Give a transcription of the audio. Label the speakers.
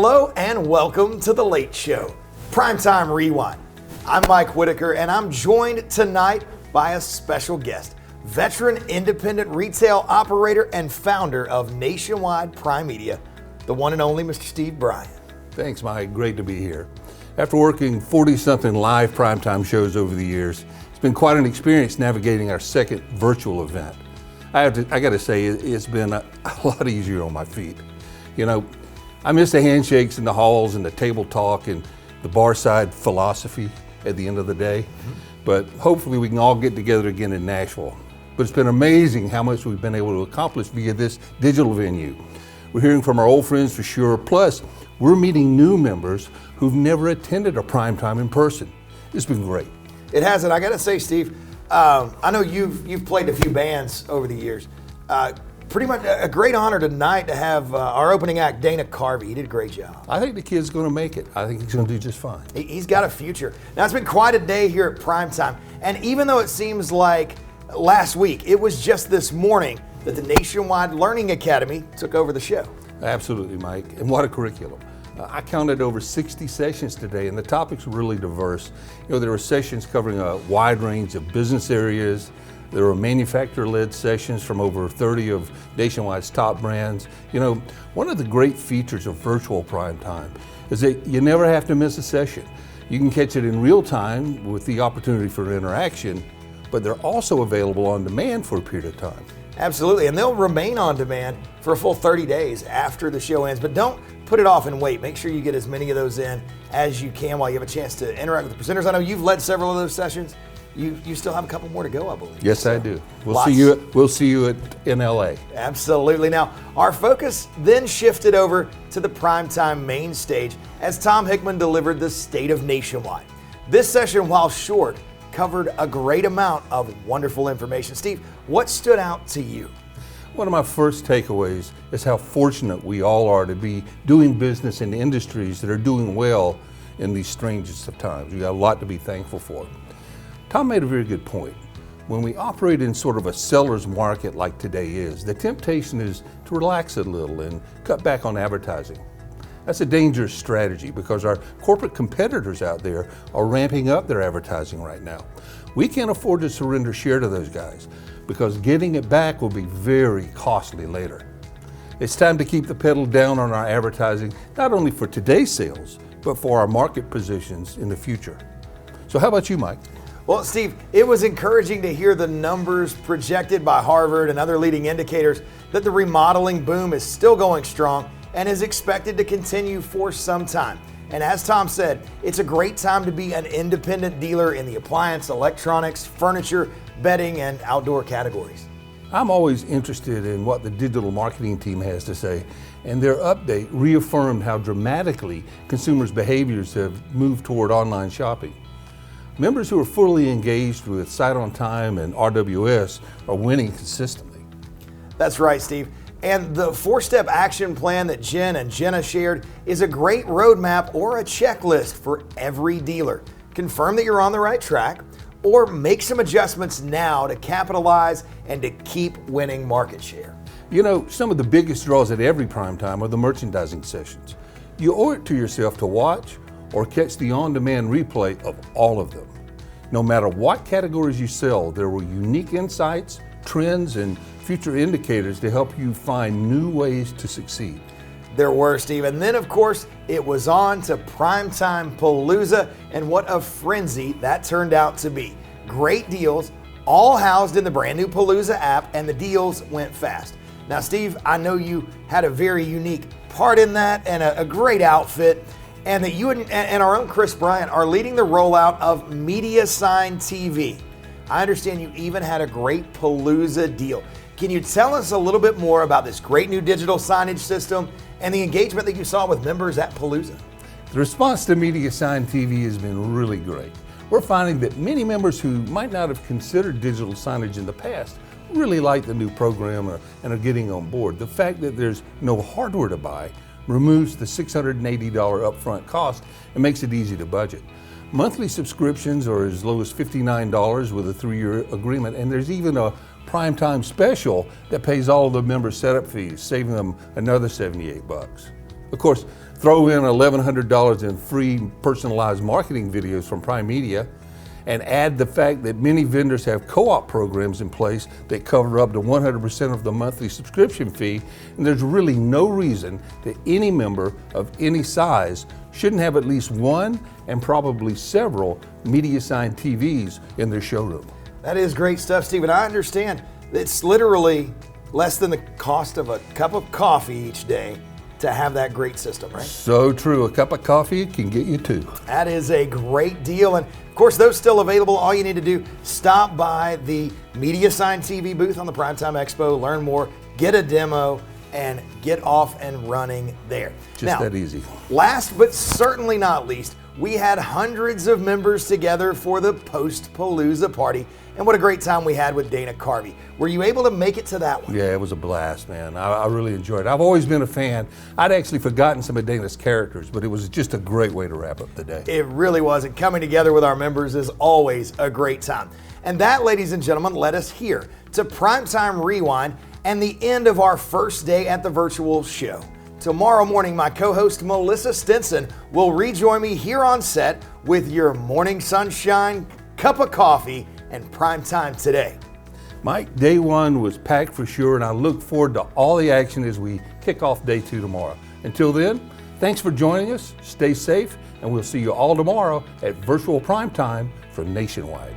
Speaker 1: Hello and welcome to The Late Show, Primetime Rewind. I'm Mike Whitaker and I'm joined tonight by a special guest, veteran independent retail operator and founder of Nationwide Prime Media, the one and only Mr. Steve Bryan.
Speaker 2: Thanks, Mike. Great to be here. After working 40-something live primetime shows over the years, it's been quite an experience navigating our second virtual event. I got to say, it's been a lot easier on my feet. You know, I miss the handshakes in the halls and the table talk and the bar side philosophy at the end of the day. But hopefully we can all get together again in Nashville. But it's been amazing how much we've been able to accomplish via this digital venue. We're hearing from our old friends for sure, plus we're meeting new members who've never attended a primetime in person. It's been great.
Speaker 1: It has, and I gotta say, Steve, I know you've played a few bands over the years. Pretty much a great honor tonight to have our opening act, Dana Carvey. He did a great job.
Speaker 2: I think the kid's gonna make it. I think he's gonna do just fine.
Speaker 1: He's got a future. Now, it's been quite a day here at Primetime, and even though it seems like last week, it was just this morning that the Nationwide Learning Academy took over the show.
Speaker 2: Absolutely, Mike, and what a curriculum. I counted over 60 sessions today, and the topics were really diverse. You know, there were sessions covering a wide range of business areas. There were manufacturer-led sessions from over 30 of Nationwide's top brands. You know, one of the great features of virtual primetime is that you never have to miss a session. You can catch it in real time with the opportunity for interaction, but they're also available on demand for a period of time.
Speaker 1: Absolutely, and they'll remain on demand for a full 30 days after the show ends, but don't put it off and wait. Make sure you get as many of those in as you can while you have a chance to interact with the presenters. I know you've led several of those sessions. You still have a couple more to go, I believe.
Speaker 2: Yes, so, I do. We'll see you in LA.
Speaker 1: Absolutely. Now, our focus then shifted over to the Primetime main stage as Tom Hickman delivered the State of Nationwide. This session, while short, covered a great amount of wonderful information. Steve, what stood out to you?
Speaker 2: One of my first takeaways is how fortunate we all are to be doing business in industries that are doing well in these strangest of times. We got a lot to be thankful for. Tom made a very good point. When we operate in sort of a seller's market like today is, the temptation is to relax a little and cut back on advertising. That's a dangerous strategy because our corporate competitors out there are ramping up their advertising right now. We can't afford to surrender share to those guys because getting it back will be very costly later. It's time to keep the pedal down on our advertising, not only for today's sales, but for our market positions in the future. So how about you, Mike?
Speaker 1: Well, Steve, it was encouraging to hear the numbers projected by Harvard and other leading indicators that the remodeling boom is still going strong and is expected to continue for some time. And as Tom said, it's a great time to be an independent dealer in the appliance, electronics, furniture, bedding, and outdoor categories.
Speaker 2: I'm always interested in what the digital marketing team has to say, and their update reaffirmed how dramatically consumers' behaviors have moved toward online shopping. Members who are fully engaged with Sight on Time and RWS are winning consistently.
Speaker 1: That's right, Steve. And the 4-step action plan that Jen and Jenna shared is a great roadmap or a checklist for every dealer. Confirm that you're on the right track or make some adjustments now to capitalize and to keep winning market share.
Speaker 2: You know, some of the biggest draws at every primetime are the merchandising sessions. You owe it to yourself to watch or catch the on-demand replay of all of them. No matter what categories you sell, there were unique insights, trends, and future indicators to help you find new ways to succeed.
Speaker 1: There were, Steve. And then, of course, it was on to Primetime Palooza, and what a frenzy that turned out to be. Great deals, all housed in the brand new Palooza app, and the deals went fast. Now, Steve, I know you had a very unique part in that and a great outfit, and that you and our own Chris Bryant are leading the rollout of Media Sign TV. I understand you even had a great Palooza deal. Can you tell us a little bit more about this great new digital signage system and the engagement that you saw with members at Palooza?
Speaker 2: The response to Media Sign TV has been really great. We're finding that many members who might not have considered digital signage in the past really like the new program and are getting on board. The fact that there's no hardware to buy removes the $680 upfront cost and makes it easy to budget. Monthly subscriptions are as low as $59 with a 3-year agreement, and there's even a Primetime special that pays all of the member setup fees, saving them another $78. Of course, throw in $1,100 in free personalized marketing videos from Prime Media, and add the fact that many vendors have co-op programs in place that cover up to 100% of the monthly subscription fee, and there's really no reason that any member of any size shouldn't have at least one and probably several MediaSign TVs in their showroom.
Speaker 1: That is great stuff, Stephen. I understand. It's literally less than the cost of a cup of coffee each day to have that great system, right?
Speaker 2: So true. A cup of coffee can get you two.
Speaker 1: That is a great deal. And of course, those still available. All you need to do, stop by the MediaSign TV booth on the PrimeTime Expo, learn more, get a demo, and get off and running there.
Speaker 2: Just that easy.
Speaker 1: Last but certainly not least, we had hundreds of members together for the Post-Palooza party. And what a great time we had with Dana Carvey. Were you able to make it to that one?
Speaker 2: Yeah, it was a blast, man. I really enjoyed it. I've always been a fan. I'd actually forgotten some of Dana's characters, but it was just a great way to wrap up the day.
Speaker 1: It really was. And coming together with our members is always a great time. And that, ladies and gentlemen, led us here to Primetime Rewind and the end of our first day at the virtual show. Tomorrow morning, my co-host Melissa Stinson will rejoin me here on set with your morning sunshine, cup of coffee, and Primetime Today.
Speaker 2: Mike, day one was packed for sure, and I look forward to all the action as we kick off day two tomorrow. Until then, thanks for joining us, stay safe, and we'll see you all tomorrow at Virtual Primetime for Nationwide.